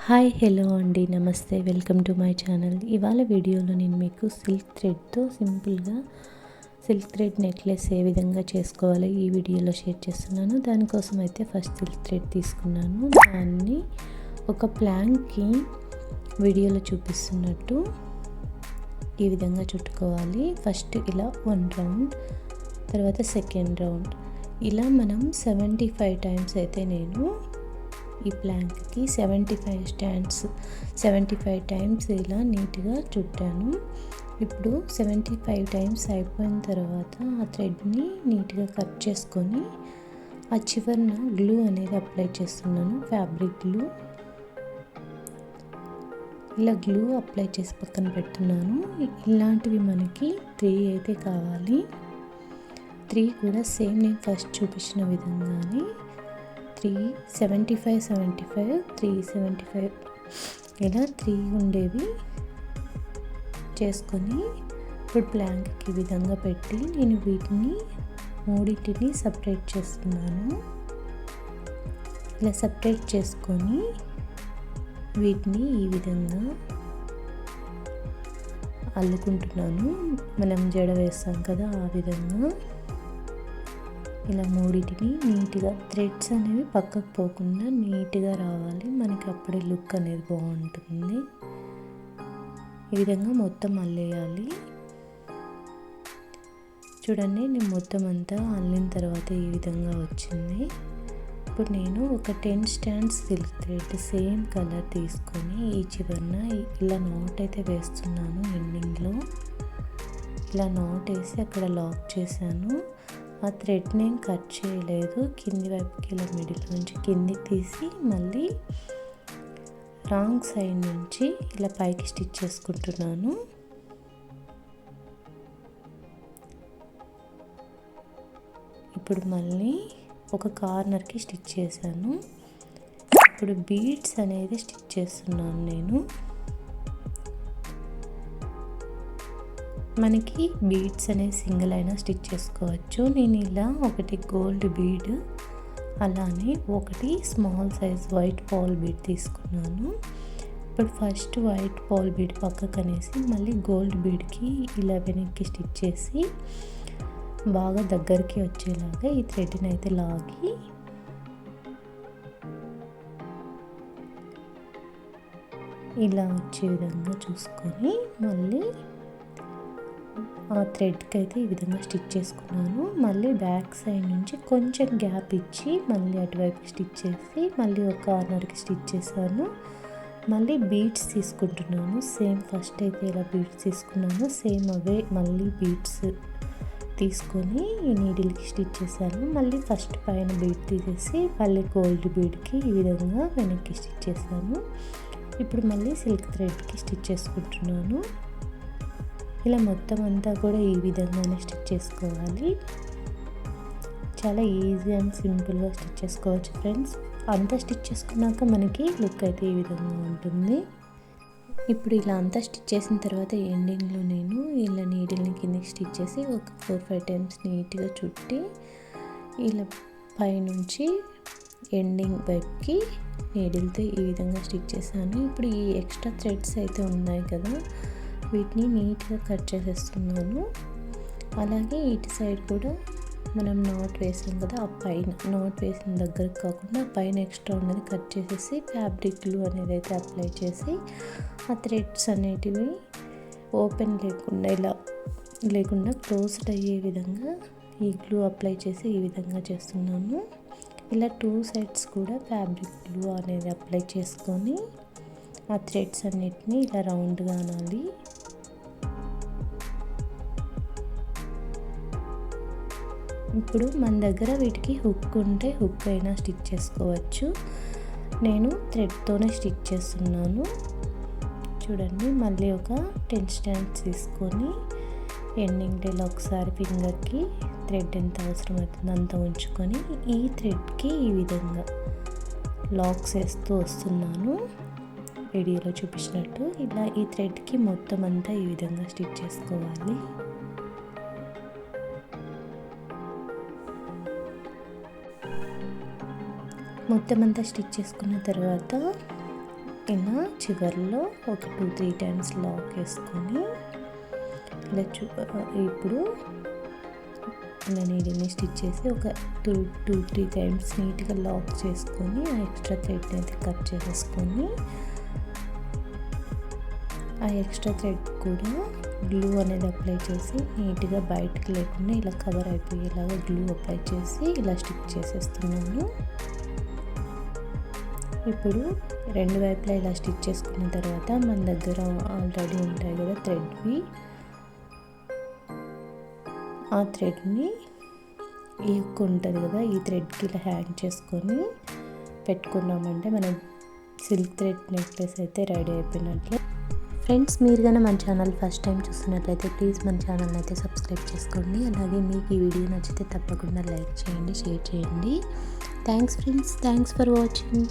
Hi hello అండి, నమస్తే, welcome to my channel. ఇవాళ వీడియోలో నేను మీకు సిల్క్ థ్రెడ్తో సింపుల్గా సిల్క్ థ్రెడ్ నెక్లెస్ ఏ విధంగా చేసుకోవాలో ఈ వీడియోలో షేర్ చేస్తున్నాను. దానికోసం అయితే ఫస్ట్ సిల్క్ థ్రెడ్ తీసుకున్నాను. దాన్ని ఒక ప్లాంక్కి వీడియోలో చూపిస్తున్నట్టు ఈ విధంగా చుట్టుకోవాలి. ఫస్ట్ ఇలా 1 రౌండ్, తర్వాత సెకండ్ రౌండ్, ఇలా మనం 75 టైమ్స్ అయితే నేను ఈ ప్లాంక్కి 75 టైమ్స్ ఇలా నీట్గా చుట్టాను. ఇప్పుడు 75 టైమ్స్ అయిపోయిన తర్వాత ఆ థ్రెడ్ని నీట్గా కట్ చేసుకొని ఆ చివరన గ్లూ అనేది అప్లై చేస్తున్నాను, ఫ్యాబ్రిక్ గ్లూ. ఇలా గ్లూ అప్లై చేసి పక్కన పెడుతున్నాను. ఇలాంటివి మనకి 3 అయితే కావాలి. 3 కూడా సేమ్ నేను ఫస్ట్ చూపించిన విధంగానే 375 ఇలా 3 ఉండేవి చేసుకొని ఇప్పుడు ప్లాంక్కి ఈ విధంగా పెట్టి నేను వీటిని మూడింటిని సపరేట్ చేస్తున్నాను. ఇలా సపరేట్ చేసుకొని వీటిని ఈ విధంగా అల్లుకుంటున్నాను. మనం జడ వేస్తాం కదా, ఆ విధంగా ఇలా మూడింటిని నీట్గా థ్రెడ్స్ అనేవి పక్కకు పోకుండా నీట్గా రావాలి, మనకి అప్పుడే లుక్ అనేది బాగుంటుంది. ఈ విధంగా మొత్తం అల్లేయాలి. చూడండి, నేను మొత్తం అంతా అల్లిన తర్వాత ఈ విధంగా వచ్చింది. ఇప్పుడు నేను ఒక 10 stands silk thread same colour తీసుకొని ఈ చివరన ఇలా నాట్ అయితే వేస్తున్నాను. ఎండింగ్లో ఇలా నాట్ వేసి అక్కడ లాక్ చేశాను. ఆ థ్రెడ్ నేను కట్ చేయలేదు, కింది వైపుకి ఇలా మిడిల్ నుంచి కిందికి తీసి మళ్ళీ రాంగ్ సైడ్ నుంచి ఇలా పైకి స్టిచ్ చేసుకుంటున్నాను. ఇప్పుడు మళ్ళీ ఒక కార్నర్కి స్టిచ్ చేశాను. ఇప్పుడు బీడ్స్ అనేది స్టిచ్ చేస్తున్నాను నేను. మనకి బీడ్స్ అనేది సింగిల్ అయినా స్టిచ్ చేసుకోవచ్చు. నేను ఇలా ఒకటి గోల్డ్ బీడ్, అలానే ఒకటి small size white Paul bead తీసుకున్నాను. ఇప్పుడు ఫస్ట్ వైట్ పాల్ బీడ్ పక్కకు అనేసి మళ్ళీ గోల్డ్ బీడ్కి ఇలా వెనక్కి స్టిచ్ చేసి బాగా దగ్గరికి వచ్చేలాగా ఈ థ్రెడ్ని అయితే లాగి ఇలా వచ్చే విధంగా చూసుకొని మళ్ళీ ఆ థ్రెడ్కి అయితే ఈ విధంగా స్టిచ్ చేసుకున్నాను. మళ్ళీ బ్యాక్ సైడ్ నుంచి కొంచెం గ్యాప్ ఇచ్చి మళ్ళీ అటువైపు స్టిచ్ చేసి మళ్ళీ ఒక కార్నర్కి స్టిచ్ చేశాను. మళ్ళీ బీడ్స్ తీసుకుంటున్నాను. సేమ్ ఫస్ట్ అయితే ఇలా బీడ్స్ తీసుకున్నాను, సేమ్ అవే మళ్ళీ బీడ్స్ తీసుకొని ఈ నీడిల్కి స్టిచ్ చేశాను. మళ్ళీ ఫస్ట్ పైన బీడ్ తీసేసి మళ్ళీ గోల్డ్ బీడ్కి ఈ విధంగా వెనక్కి స్టిచ్ చేశాను. ఇప్పుడు మళ్ళీ సిల్క్ థ్రెడ్కి స్టిచ్ చేసుకుంటున్నాను. ఇలా మొత్తం అంతా కూడా ఈ విధంగానే స్టిచ్ చేసుకోవాలి. చాలా ఈజీ అండ్ సింపుల్గా స్టిచ్ చేసుకోవచ్చు ఫ్రెండ్స్. అంతా స్టిచ్ చేసుకున్నాక మనకి లుక్ అయితే ఈ విధంగా ఉంటుంది. ఇప్పుడు ఇలా అంతా స్టిచ్ చేసిన తర్వాత ఎండింగ్లో నేను ఇలా నీడిల్ని కిందకి స్టిచ్ చేసి ఒక 4-5 టైమ్స్ నీట్గా చుట్టి ఇలా పైనుంచి ఎండింగ్ వైపుకి నీడిల్తో ఈ విధంగా స్టిచ్ చేశాను. ఇప్పుడు ఈ ఎక్స్ట్రా థ్రెడ్స్ అయితే ఉన్నాయి కదా, వీటిని నీట్గా కట్ చేసేస్తున్నాను. అలాగే ఇటు సైడ్ కూడా మనం నాట్ వేసాం కదా, ఆ పైన నాట్ వేసిన దగ్గరకు కాకుండా ఆ పైన ఎక్స్ట్రా ఉన్నది కట్ చేసేసి ఫ్యాబ్రిక్ గ్లూ అనేది అయితే అప్లై చేసి ఆ థ్రెడ్స్ అనేటివి ఓపెన్ లేకుండా ఇలా లేకుండా క్లోజ్డ్ అయ్యే విధంగా ఈ గ్లూ అప్లై చేసి ఈ విధంగా చేస్తున్నాను. ఇలా 2 సైడ్స్ కూడా ఫ్యాబ్రిక్ గ్లూ అనేది అప్లై చేసుకొని ఆ థ్రెడ్స్ అన్నిటిని ఇలా రౌండ్గా అనాలి. ఇప్పుడు మన దగ్గర వీటికి హుక్ ఉంటే హుక్ అయినా స్టిచ్ చేసుకోవచ్చు. నేను థ్రెడ్తోనే స్టిచ్ చేస్తున్నాను. చూడండి, మళ్ళీ ఒక 10 స్టాండ్స్ తీసుకొని ఎండింగ్ ఇలా ఒకసారి ఫింగర్కి థ్రెడ్ ఎంత అవసరం అవుతుందో అంత ఉంచుకొని ఈ థ్రెడ్కి ఈ విధంగా లాక్స్ వేస్తూ వస్తున్నాను. వీడియోలో చూపించినట్టు ఇలా ఈ థ్రెడ్కి మొత్తం అంతా ఈ విధంగా స్టిచ్ చేసుకోవాలి. మొత్తం అంతా స్టిచ్ చేసుకున్న తర్వాత ఇలా చివరిలో ఒక 2-3 టైమ్స్ లాక్ వేసుకొని ఇలా ఇప్పుడు ఇలా నీడిల్ని స్టిచ్ చేసి ఒక 2-3 టైమ్స్ నీట్గా లాక్ చేసుకొని ఆ ఎక్స్ట్రా థ్రెడ్ని అయితే కట్ చేసేసుకొని ఆ ఎక్స్ట్రా థ్రెడ్ కూడా గ్లూ అనేది అప్లై చేసి నీట్గా బయటకు లేకుండా ఇలా కవర్ అయిపోయేలాగా గ్లూ అప్లై చేసి ఇలా స్టిచ్ చేసేస్తున్నాను. ఇప్పుడు రెండు వైపులా ఇలా స్టిచ్ చేసుకున్న తర్వాత మన దగ్గర ఆల్రెడీ ఉంటాయి కదా థ్రెడ్వి, ఆ థ్రెడ్ని ఈ హుక్ ఉంటుంది కదా ఈ థ్రెడ్కి ఇలా హ్యాంగ్ చేసుకొని పెట్టుకున్నామంటే మన సిల్క్ థ్రెడ్ నెక్లెస్ అయితే రెడీ అయిపోయినట్లే. ఫ్రెండ్స్, మీరు కానీ మన ఛానల్ ఫస్ట్ టైం చూస్తున్నట్లయితే ప్లీజ్ మన ఛానల్ని అయితే సబ్స్క్రైబ్ చేసుకోండి. అలాగే మీకు ఈ వీడియో నచ్చితే తప్పకుండా లైక్ చేయండి, షేర్ చేయండి. Thanks friends, thanks for watching.